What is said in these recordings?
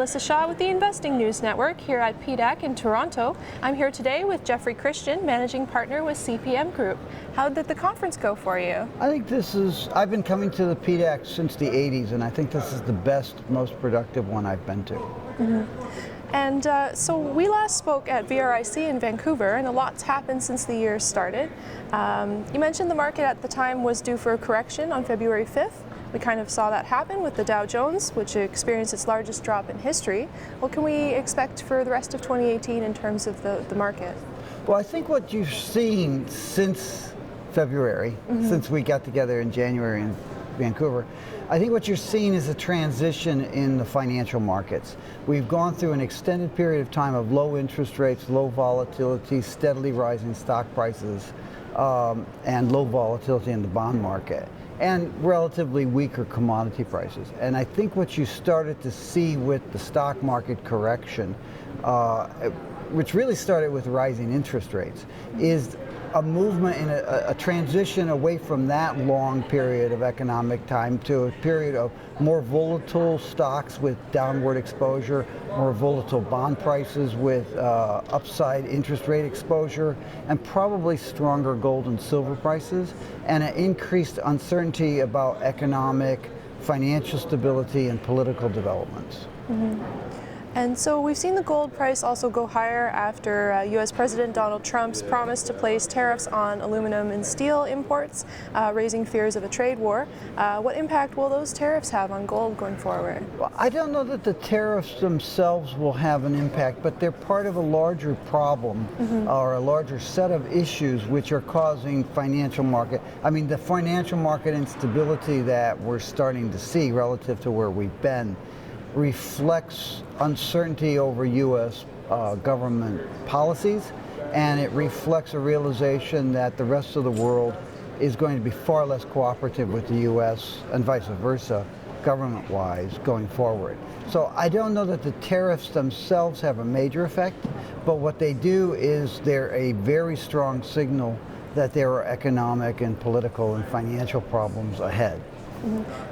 Melissa Shaw with the Investing News Network here at PDAC in Toronto. I'm here today with Jefferey Christian, Managing Partner with CPM Group. How did the conference go for you? I think I've been coming to the PDAC since the 80s, and I think this is the best, most productive one I've been to. Mm-hmm. And so we last spoke at VRIC in Vancouver, and a lot's happened since the year started. You mentioned the market at the time was due for a correction on February 5th. We kind of saw that happen with the Dow Jones, which experienced its largest drop in history. What can we expect for the rest of 2018 in terms of the market? Well, I think what you've seen since February, since we got together in January in Vancouver, I think what you're seeing is a transition in the financial markets. We've gone through an extended period of time of low interest rates, low volatility, steadily rising stock prices, and low volatility in the bond market, and relatively weaker commodity prices. And I think what you started to see with the stock market correction, which really started with rising interest rates, is a movement in a transition away from that long period of economic time to a period of more volatile stocks with downward exposure, more volatile bond prices with upside interest rate exposure, and probably stronger gold and silver prices, and an increased uncertainty about economic, financial stability, and political developments. And so we've seen the gold price also go higher after U.S. President Donald Trump's promise to place tariffs on aluminum and steel imports, raising fears of a trade war. What impact will those tariffs have on gold going forward? Well, I don't know that the tariffs themselves will have an impact, but they're part of a larger problem or a larger set of issues which are causing financial market. I mean, the financial market instability that we're starting to see relative to where we've been reflects uncertainty over U.S. Government policies, and it reflects a realization that the rest of the world is going to be far less cooperative with the U.S. and vice versa, government-wise, going forward. So I don't know that the tariffs themselves have a major effect, but what they do is they're a very strong signal that there are economic and political and financial problems ahead.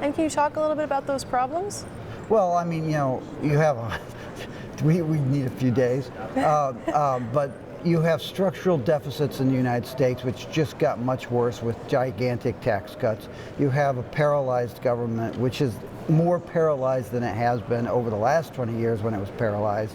And can you talk a little bit about those problems? Well, I mean, you know, you have we need a few days, but you have structural deficits in the United States, which just got much worse with gigantic tax cuts. You have a paralyzed government, which is more paralyzed than it has been over the last 20 years when it was paralyzed.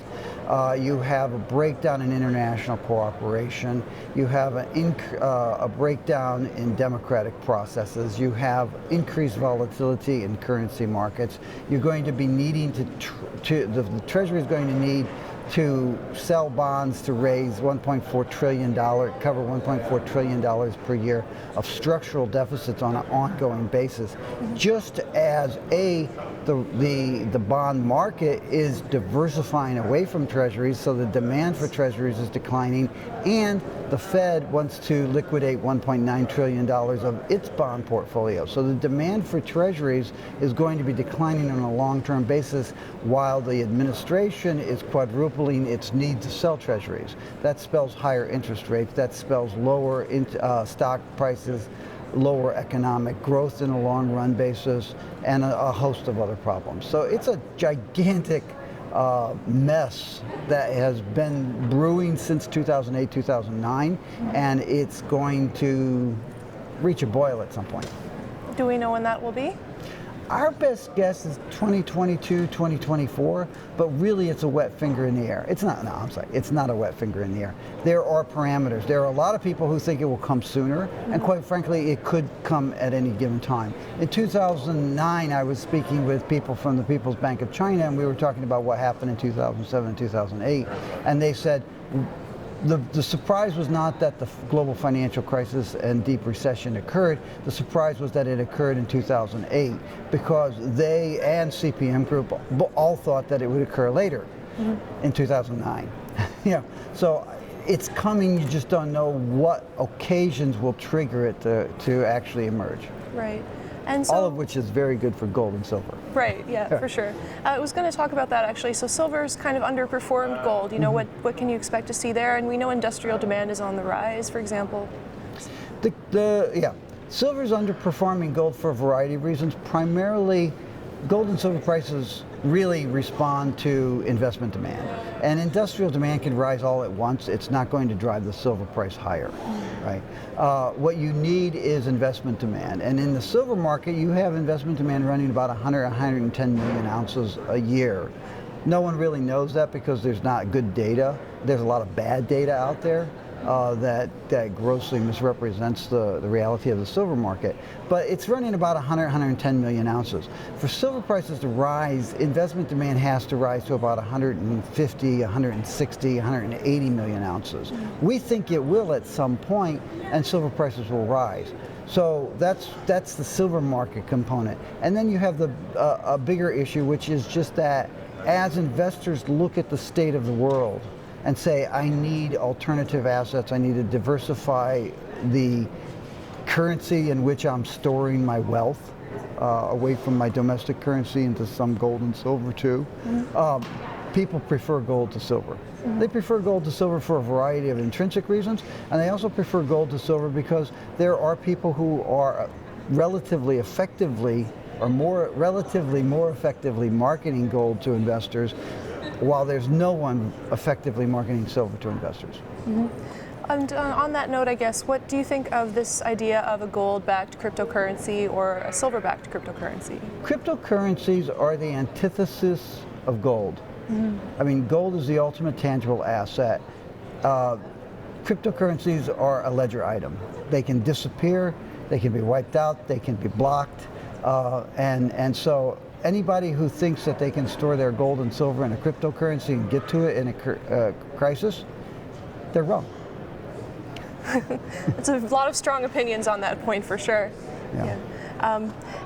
You have a breakdown in international cooperation. You have a breakdown in democratic processes. You have increased volatility in currency markets. You're going to be needing the Treasury is going to need to sell bonds to raise $1.4 trillion, cover $1.4 trillion per year of structural deficits on an ongoing basis, just as the bond market is diversifying away from treasuries, so the demand for treasuries is declining, and the Fed wants to liquidate $1.9 trillion of its bond portfolio. So the demand for treasuries is going to be declining on a long-term basis, while the administration is quadrupling its need to sell treasuries. That spells higher interest rates. That spells lower stock prices, lower economic growth in a long-run basis, and a host of other problems. So it's a gigantic mess that has been brewing since 2008, 2009, and it's going to reach a boil at some point. Do we know when that will be? Our best guess is 2022, 2024, but really it's a wet finger in the air. It's not a wet finger in the air. There are parameters. There are a lot of people who think it will come sooner, and quite frankly, it could come at any given time. In 2009, I was speaking with people from the People's Bank of China, and we were talking about what happened in 2007, 2008, and they said, the surprise was not that the global financial crisis and deep recession occurred. The surprise was that it occurred in 2008, because they and CPM Group all thought that it would occur later in 2009. So it's coming, you just don't know what occasions will trigger it to actually emerge. Right. And so, all of which is very good for gold and silver. Right, yeah, for sure. I was going to talk about that actually. So silver's kind of underperformed gold. You know, what can you expect to see there? And we know industrial demand is on the rise, for example. Silver's underperforming gold for a variety of reasons. Primarily, gold and silver prices really respond to investment demand. And industrial demand can rise all at once. It's not going to drive the silver price higher, right? What you need is investment demand. And in the silver market, you have investment demand running about 110 million ounces a year. No one really knows that because there's not good data. There's a lot of bad data out there that grossly misrepresents the reality of the silver market. But it's running about 110 million ounces. For silver prices to rise, investment demand has to rise to about 150, 160, 180 million ounces. We think it will at some point, and silver prices will rise. So that's the silver market component. And then you have a bigger issue, which is just that as investors look at the state of the world and say, I need alternative assets, I need to diversify the currency in which I'm storing my wealth away from my domestic currency into some gold and silver too. People prefer gold to silver. They prefer gold to silver for a variety of intrinsic reasons, and they also prefer gold to silver because there are people who are relatively effectively more effectively marketing gold to investors, while there's no one effectively marketing silver to investors. And on that note, I guess, what do you think of this idea of a gold-backed cryptocurrency or a silver-backed cryptocurrency? Cryptocurrencies are the antithesis of gold. I mean, gold is the ultimate tangible asset. Cryptocurrencies are a ledger item. They can disappear, they can be wiped out, they can be blocked, and so anybody who thinks that they can store their gold and silver in a cryptocurrency and get to it in a crisis, they're wrong. It's a lot of strong opinions on that point for sure. Yeah.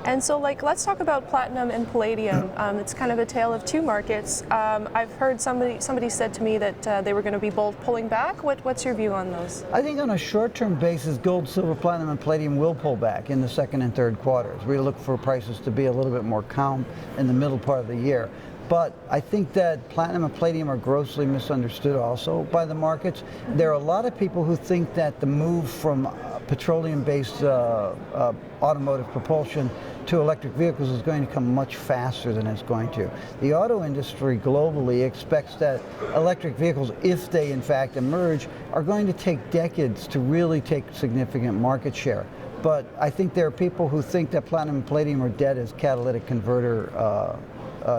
And so, let's talk about platinum and palladium. It's kind of a tale of two markets. I've heard somebody said to me that they were going to be both pulling back. What's your view on those? I think on a short-term basis, gold, silver, platinum, and palladium will pull back in the second and third quarters. We look for prices to be a little bit more calm in the middle part of the year. But I think that platinum and palladium are grossly misunderstood also by the markets. There are a lot of people who think that the move from petroleum-based automotive propulsion to electric vehicles is going to come much faster than it's going to. The auto industry globally expects that electric vehicles, if they in fact emerge, are going to take decades to really take significant market share. But I think there are people who think that platinum and palladium are dead as catalytic converter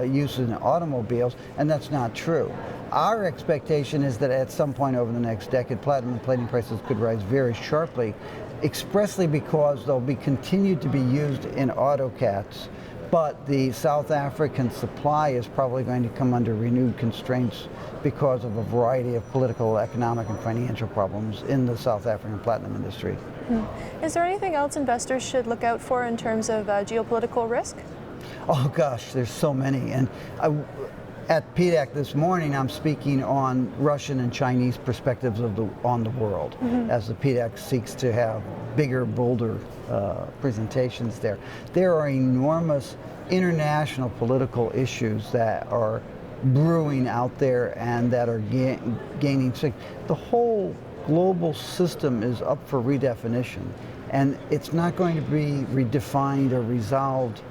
use in automobiles, and that's not true. Our expectation is that at some point over the next decade, platinum and palladium prices could rise very sharply, expressly because they'll be continued to be used in autocats, but the South African supply is probably going to come under renewed constraints because of a variety of political, economic, and financial problems in the South African platinum industry. Is there anything else investors should look out for in terms of geopolitical risk? Oh gosh, there's so many. And at PDAC this morning, I'm speaking on Russian and Chinese perspectives on the world, as the PDAC seeks to have bigger, bolder presentations there. There are enormous international political issues that are brewing out there and that are gaining strength. The whole global system is up for redefinition, and it's not going to be redefined or resolved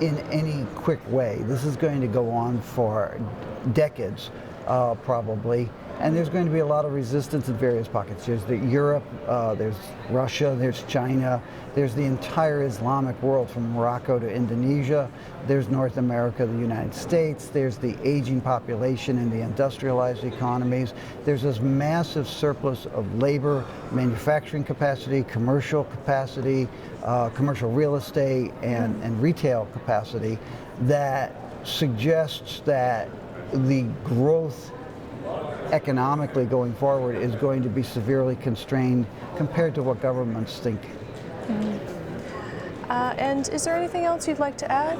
in any quick way. This is going to go on for decades, probably, and there's going to be a lot of resistance in various pockets. There's Europe, there's Russia, there's China, there's the entire Islamic world from Morocco to Indonesia, there's North America, the United States, there's the aging population in the industrialized economies, there's this massive surplus of labor, manufacturing capacity, commercial capacity, commercial real estate, and retail capacity that suggests that the growth economically going forward is going to be severely constrained compared to what governments think. And is there anything else you'd like to add?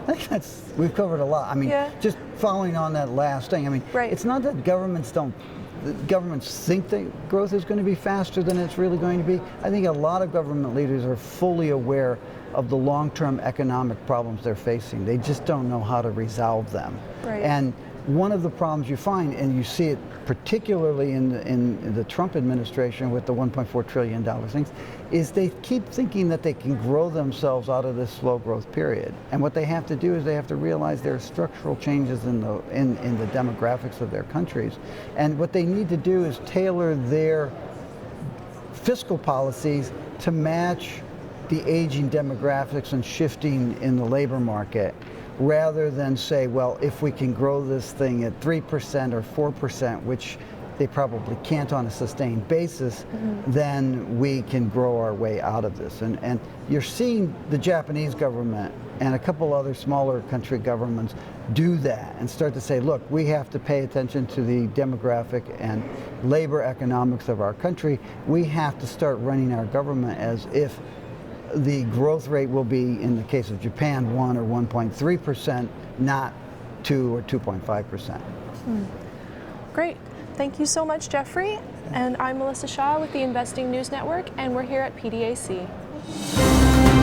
I think we've covered a lot. I mean, just following on that last thing, I mean, it's not that governments think that growth is going to be faster than it's really going to be. I think a lot of government leaders are fully aware of the long-term economic problems they're facing. They just don't know how to resolve them. And one of the problems you find, and you see it particularly in the Trump administration with the $1.4 trillion things, is they keep thinking that they can grow themselves out of this slow growth period. And what they have to do is they have to realize there are structural changes in the demographics of their countries. And what they need to do is tailor their fiscal policies to match the aging demographics and shifting in the labor market, rather than say, well, if we can grow this thing at 3% or 4%, which they probably can't on a sustained basis, then we can grow our way out of this. And you're seeing the Japanese government and a couple other smaller country governments do that and start to say, look, we have to pay attention to the demographic and labor economics of our country. We have to start running our government as if the growth rate will be, in the case of Japan, 1 or 1.3%, not 2 or 2.5%. Great. Thank you so much, Jeffrey. And I'm Melissa Shaw with the Investing News Network, and we're here at PDAC.